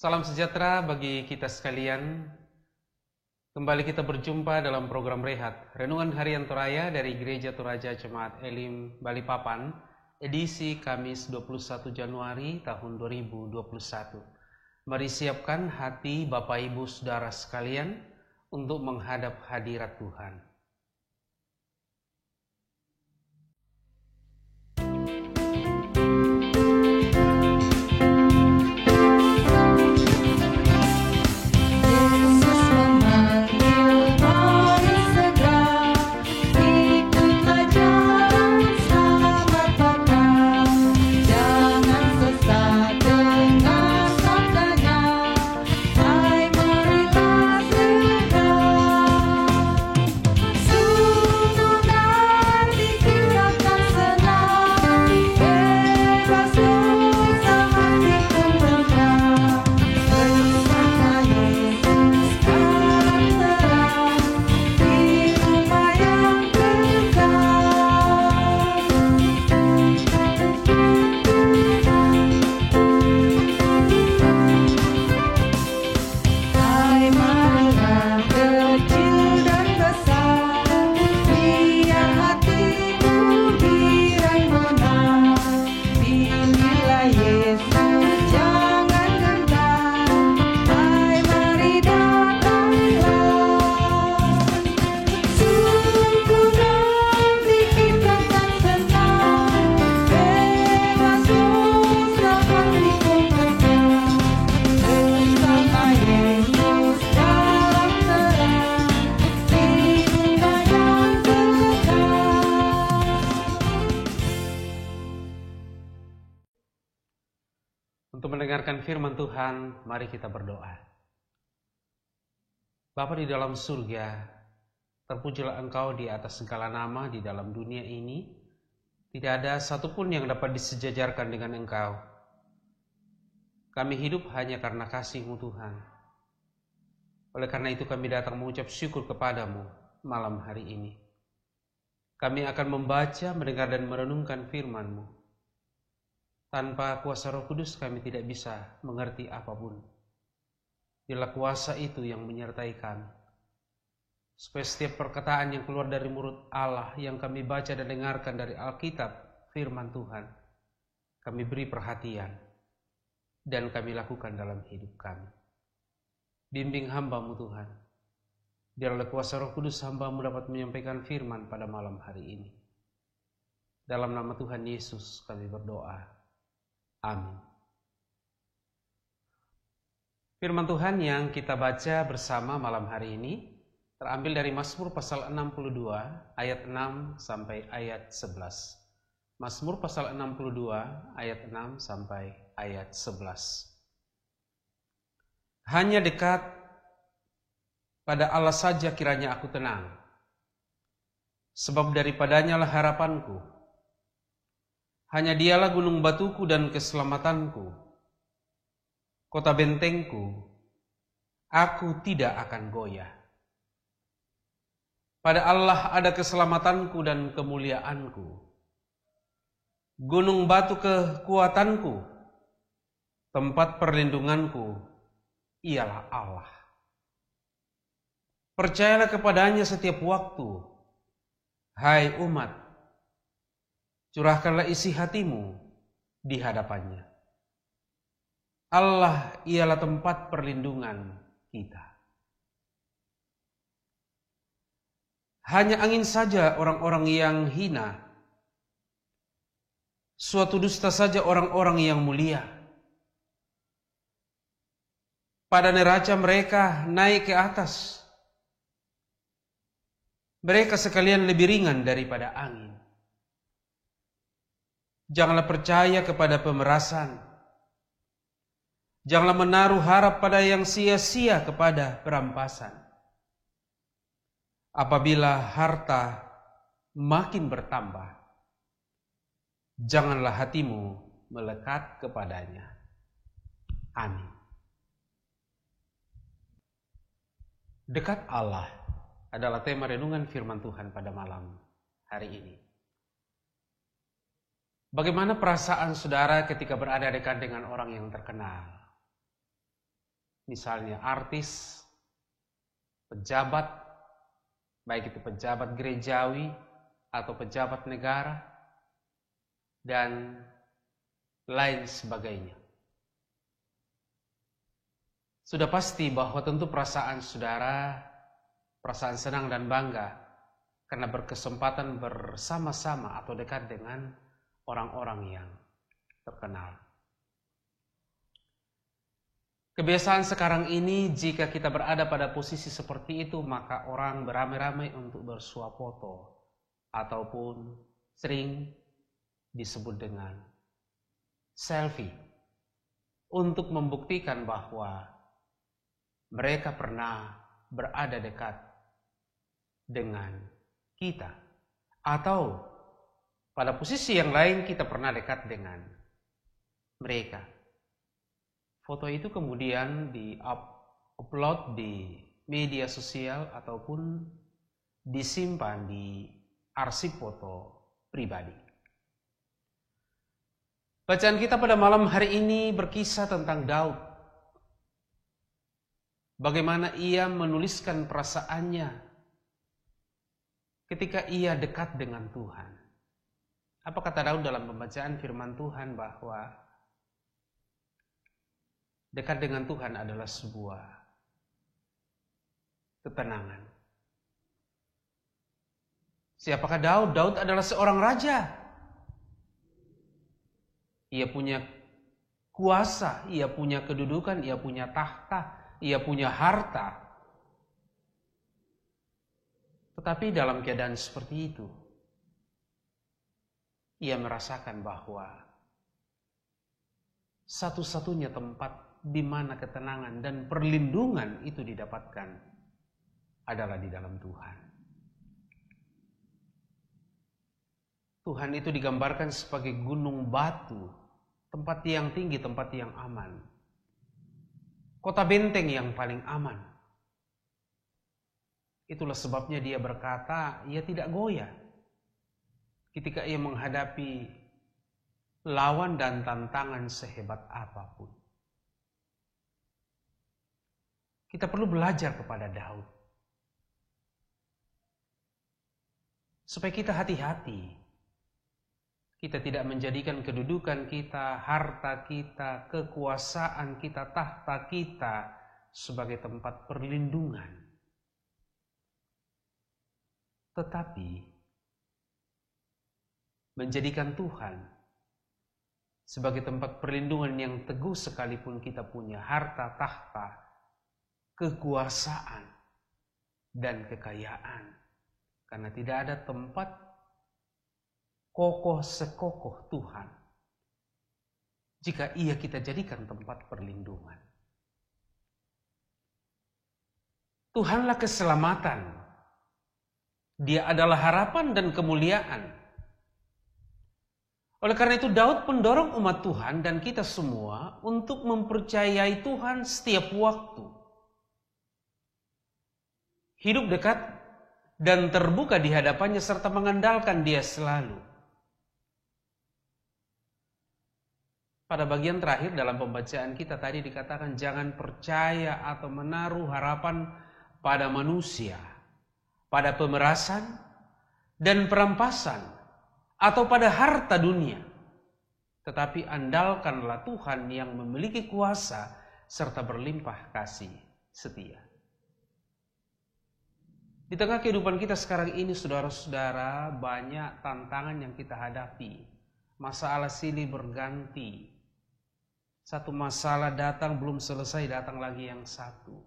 Salam sejahtera bagi kita sekalian. Kembali kita berjumpa dalam program Rehat, Renungan Harian Toraya dari Gereja Toraja Jemaat Elim Balikpapan, edisi Kamis 21 Januari tahun 2021. Mari siapkan hati Bapak Ibu Saudara sekalian untuk menghadap hadirat Tuhan. Untuk mendengarkan firman Tuhan, mari kita berdoa. Bapa di dalam surga, terpujilah Engkau di atas segala nama di dalam dunia ini. Tidak ada satupun yang dapat disejajarkan dengan Engkau. Kami hidup hanya karena kasih-Mu Tuhan. Oleh karena itu kami datang mengucap syukur kepadamu malam hari ini. Kami akan membaca, mendengar dan merenungkan firman-Mu. Tanpa kuasa Roh Kudus kami tidak bisa mengerti apapun. Biarlah kuasa itu yang menyertai kami. Supaya setiap perkataan yang keluar dari mulut Allah yang kami baca dan dengarkan dari Alkitab, firman Tuhan, kami beri perhatian dan kami lakukan dalam hidup kami. Bimbing hamba-Mu Tuhan. Biarlah kuasa Roh Kudus hamba-Mu dapat menyampaikan firman pada malam hari ini. Dalam nama Tuhan Yesus kami berdoa. Amin. Firman Tuhan yang kita baca bersama malam hari ini terambil dari Mazmur pasal 62 ayat 6 sampai ayat 11. Mazmur pasal 62 ayat 6 sampai ayat 11. Hanya dekat pada Allah saja kiranya aku tenang, sebab daripadanya lah harapanku. Hanya Dialah gunung batuku dan keselamatanku, kota bentengku, aku tidak akan goyah. Pada Allah ada keselamatanku dan kemuliaanku, gunung batu kekuatanku, tempat perlindunganku, ialah Allah. Percayalah kepadanya setiap waktu, hai umat. Curahkanlah isi hatimu di hadapannya. Allah ialah tempat perlindungan kita. Hanya angin saja orang-orang yang hina, suatu dusta saja orang-orang yang mulia. Pada neraca mereka naik ke atas. Mereka sekalian lebih ringan daripada angin. Janganlah percaya kepada pemerasan. Janganlah menaruh harap pada yang sia-sia kepada perampasan. Apabila harta makin bertambah, janganlah hatimu melekat kepadanya. Amin. Dekat Allah adalah tema renungan firman Tuhan pada malam hari ini. Bagaimana perasaan saudara ketika berada dekat dengan orang yang terkenal? misalnya artis, pejabat, baik itu pejabat gerejawi atau pejabat negara, dan lain sebagainya. Sudah pasti bahwa tentu perasaan saudara, perasaan senang dan bangga karena berkesempatan bersama-sama atau dekat dengan orang-orang yang terkenal. Kebiasaan sekarang ini, jika kita berada pada posisi seperti itu, maka orang beramai-ramai untuk bersuap foto ataupun sering disebut dengan selfie untuk membuktikan bahwa mereka pernah berada dekat dengan kita, atau pada posisi yang lain kita pernah dekat dengan mereka. Foto itu kemudian di-upload di media sosial ataupun disimpan di arsip foto pribadi. Bacaan kita pada malam hari ini berkisah tentang Daud. Bagaimana ia menuliskan perasaannya ketika ia dekat dengan Tuhan. Apa kata Daud dalam pembacaan firman Tuhan? Bahwa dekat dengan Tuhan adalah sebuah ketenangan. Siapakah Daud? Daud adalah seorang raja. Ia punya kuasa, ia punya kedudukan, ia punya tahta, ia punya harta. Tetapi dalam keadaan seperti itu, ia merasakan bahwa satu-satunya tempat di mana ketenangan dan perlindungan itu didapatkan adalah di dalam Tuhan. Tuhan itu digambarkan sebagai gunung batu, tempat yang tinggi, tempat yang aman, kota benteng yang paling aman. Itulah sebabnya dia berkata, ia tidak goyah ketika ia menghadapi lawan dan tantangan sehebat apapun. Kita perlu belajar kepada Daud supaya kita hati-hati. Kita tidak menjadikan kedudukan kita, harta kita, kekuasaan kita, tahta kita sebagai tempat perlindungan. Tetapi menjadikan Tuhan sebagai tempat perlindungan yang teguh sekalipun kita punya harta, tahta, kekuasaan, dan kekayaan. Karena tidak ada tempat kokoh sekokoh Tuhan jika ia kita jadikan tempat perlindungan. Tuhanlah keselamatan. Dia adalah harapan dan kemuliaan. Oleh karena itu Daud mendorong umat Tuhan dan kita semua untuk mempercayai Tuhan setiap waktu. Hidup dekat dan terbuka di hadapannya serta mengandalkan Dia selalu. Pada bagian terakhir dalam pembacaan kita tadi dikatakan jangan percaya atau menaruh harapan pada manusia, pada pemerasan dan perampasan, atau pada harta dunia. Tetapi andalkanlah Tuhan yang memiliki kuasa serta berlimpah kasih setia. Di tengah kehidupan kita sekarang ini, saudara-saudara, banyak tantangan yang kita hadapi. Masalah silih berganti. Satu masalah datang belum selesai, datang lagi yang satu.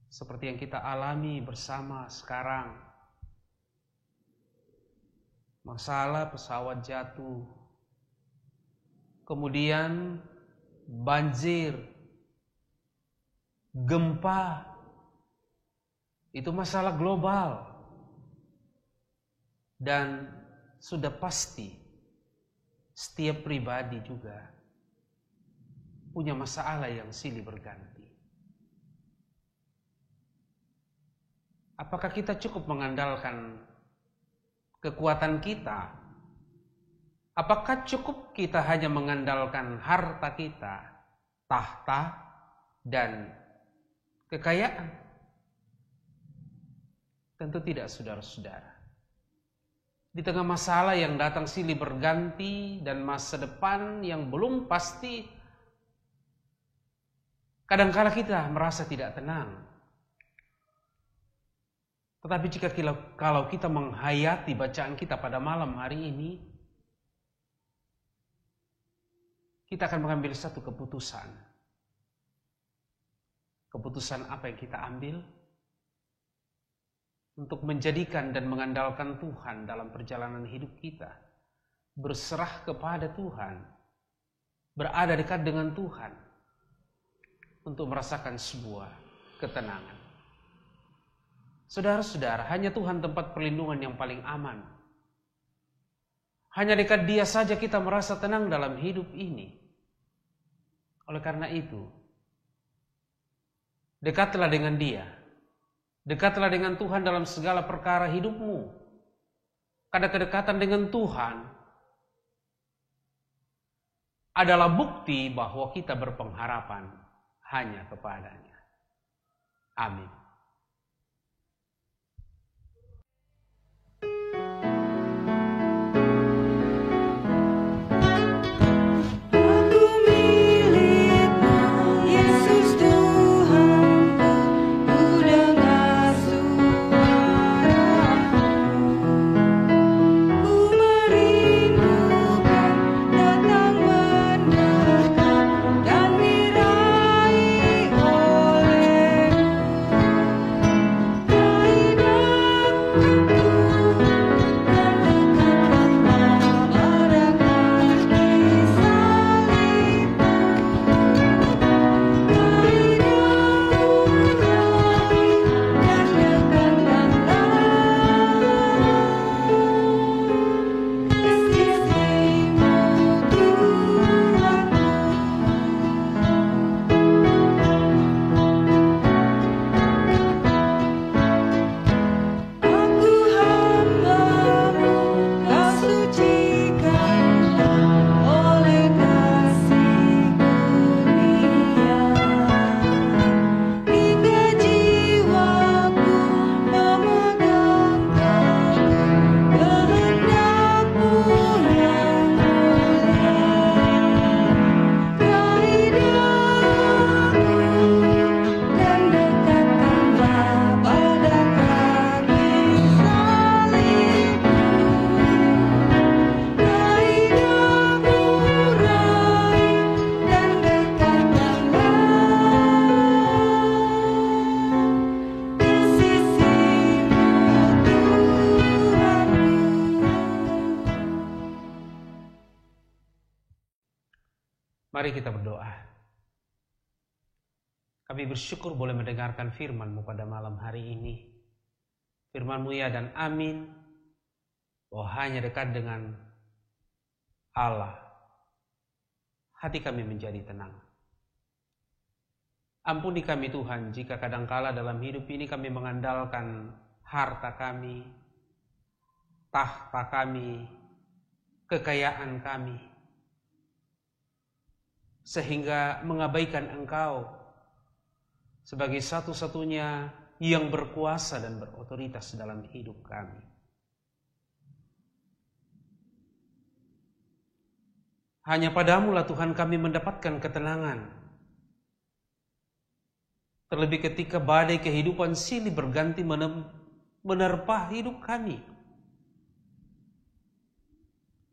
Seperti yang kita alami bersama sekarang. Masalah pesawat jatuh. Kemudian banjir. Gempa. Itu masalah global. Dan sudah pasti setiap pribadi juga punya masalah yang silih berganti. Apakah kita cukup mengandalkan kekuatan kita? Apakah cukup kita hanya mengandalkan harta kita, tahta, dan kekayaan. Tentu tidak, saudara-saudara. Di tengah masalah yang datang silih berganti dan masa depan yang belum pasti, kadangkala kita merasa tidak tenang. Tetapi kalau kita menghayati bacaan kita pada malam hari ini, kita akan mengambil satu keputusan. Keputusan apa yang kita ambil? Untuk menjadikan dan mengandalkan Tuhan dalam perjalanan hidup kita. Berserah kepada Tuhan. Berada dekat dengan Tuhan. Untuk merasakan sebuah ketenangan. Saudara-saudara, hanya Tuhan tempat perlindungan yang paling aman. Hanya dekat Dia saja kita merasa tenang dalam hidup ini. Oleh karena itu, dekatlah dengan Dia. Dekatlah dengan Tuhan dalam segala perkara hidupmu. Karena kedekatan dengan Tuhan adalah bukti bahwa kita berpengharapan hanya kepada-Nya. Amin. Mari kita berdoa. Kami bersyukur boleh mendengarkan firman-Mu pada malam hari ini. Firman-Mu ya dan amin. Oh, hanya dekat dengan Allah, hati kami menjadi tenang. Ampuni kami Tuhan jika kadangkala dalam hidup ini kami mengandalkan harta kami, tahta kami, kekayaan kami, sehingga mengabaikan Engkau sebagai satu-satunya yang berkuasa dan berotoritas dalam hidup kami. Hanya Padamu-lah Tuhan kami mendapatkan ketenangan. Terlebih ketika badai kehidupan silih berganti menerpa hidup kami.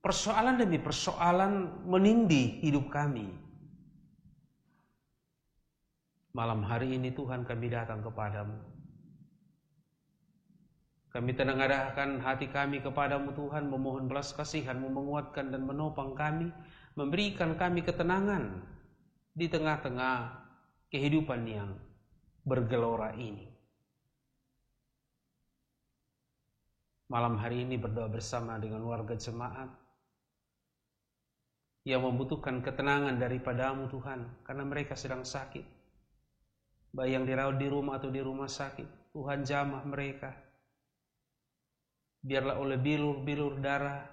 Persoalan demi persoalan menindih hidup kami. Malam hari ini Tuhan kami datang kepadamu. Kami tengadahkan hati kami kepadamu Tuhan, memohon belas kasihan-Mu menguatkan dan menopang kami, memberikan kami ketenangan di tengah-tengah kehidupan yang bergelora ini. Malam hari ini berdoa bersama dengan warga jemaat yang membutuhkan ketenangan daripada-Mu Tuhan, karena mereka sedang sakit. Baik yang dirawat di rumah atau di rumah sakit, Tuhan jamah mereka. Biarlah oleh bilur-bilur darah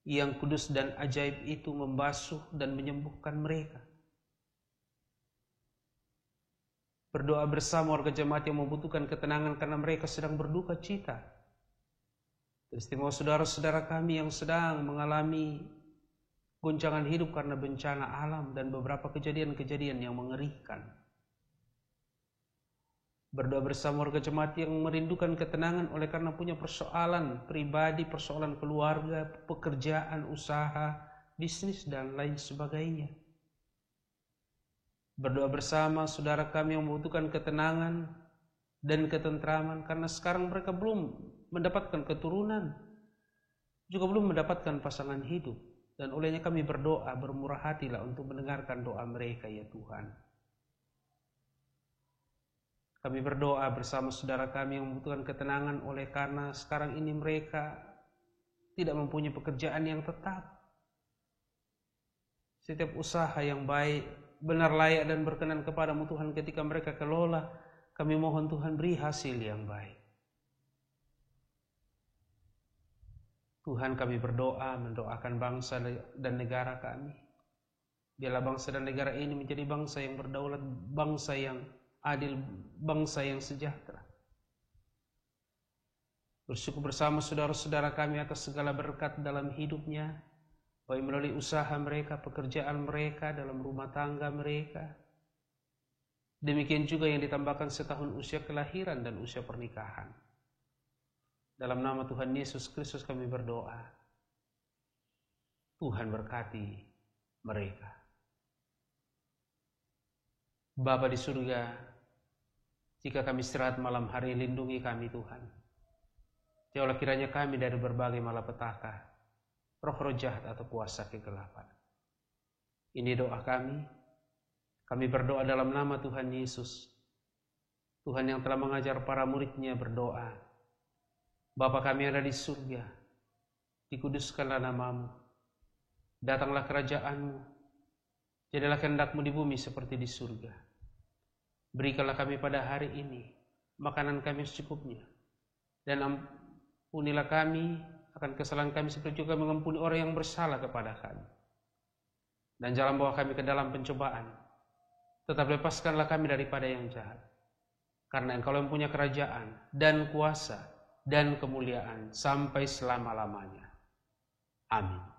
yang kudus dan ajaib itu membasuh dan menyembuhkan mereka. Berdoa bersama warga jemaat yang membutuhkan ketenangan karena mereka sedang berduka cita. Istimewa saudara-saudara kami yang sedang mengalami goncangan hidup karena bencana alam dan beberapa kejadian-kejadian yang mengerikan. Berdoa bersama warga jemaat yang merindukan ketenangan oleh karena punya persoalan pribadi, persoalan keluarga, pekerjaan, usaha, bisnis, dan lain sebagainya. Berdoa bersama saudara kami yang membutuhkan ketenangan dan ketentraman karena sekarang mereka belum mendapatkan keturunan, juga belum mendapatkan pasangan hidup. Dan olehnya kami berdoa, bermurah hatilah untuk mendengarkan doa mereka ya Tuhan. Kami berdoa bersama saudara kami yang membutuhkan ketenangan oleh karena sekarang ini mereka tidak mempunyai pekerjaan yang tetap. Setiap usaha yang baik, benar, layak, dan berkenan kepadamu Tuhan ketika mereka kelola, kami mohon Tuhan beri hasil yang baik. Tuhan, kami berdoa, mendoakan bangsa dan negara kami. Biarlah bangsa dan negara ini menjadi bangsa yang berdaulat, bangsa yang adil, bangsa yang sejahtera. Bersyukur bersama saudara-saudara kami atas segala berkat dalam hidupnya, baik melalui usaha mereka, pekerjaan mereka, dalam rumah tangga mereka. Demikian juga yang ditambahkan setahun usia kelahiran dan usia pernikahan. Dalam nama Tuhan Yesus Kristus kami berdoa. Tuhan berkati mereka. Bapa di surga, jika kami istirahat malam hari, lindungi kami Tuhan. Jauhlah kiranya kami dari berbagai malapetaka, roh-roh jahat atau kuasa kegelapan. Ini doa kami. Kami berdoa dalam nama Tuhan Yesus. Tuhan yang telah mengajar para murid-Nya berdoa. Bapa kami yang ada di surga, dikuduskanlah nama-Mu. Datanglah kerajaan-Mu. Jadilah kehendak-Mu di bumi seperti di surga. Berikanlah kami pada hari ini makanan kami secukupnya. Dan ampunilah kami akan kesalahan kami seperti juga mengampuni orang yang bersalah kepada kami. Dan jangan bawa kami ke dalam pencobaan, tetap lepaskanlah kami daripada yang jahat. Karena Engkau yang punya kerajaan dan kuasa dan kemuliaan sampai selama-lamanya. Amin.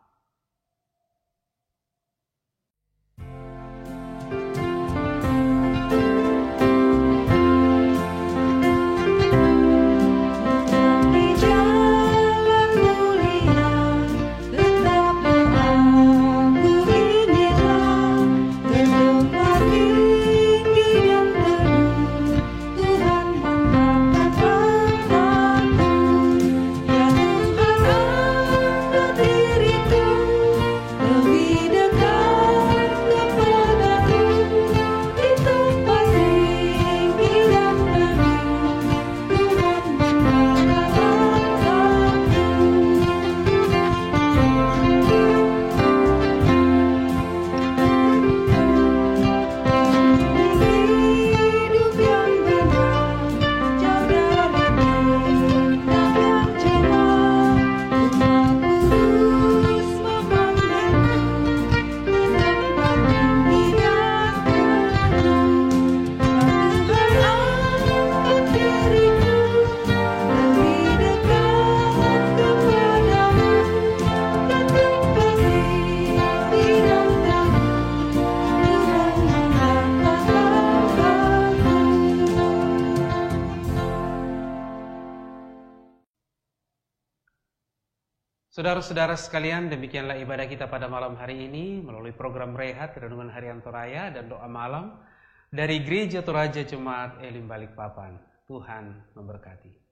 Saudara-saudara sekalian, demikianlah ibadah kita pada malam hari ini melalui program Rehat, Renungan Harian Toraya dan Doa Malam dari Gereja Toraja Jemaat Elim Balikpapan. Tuhan memberkati.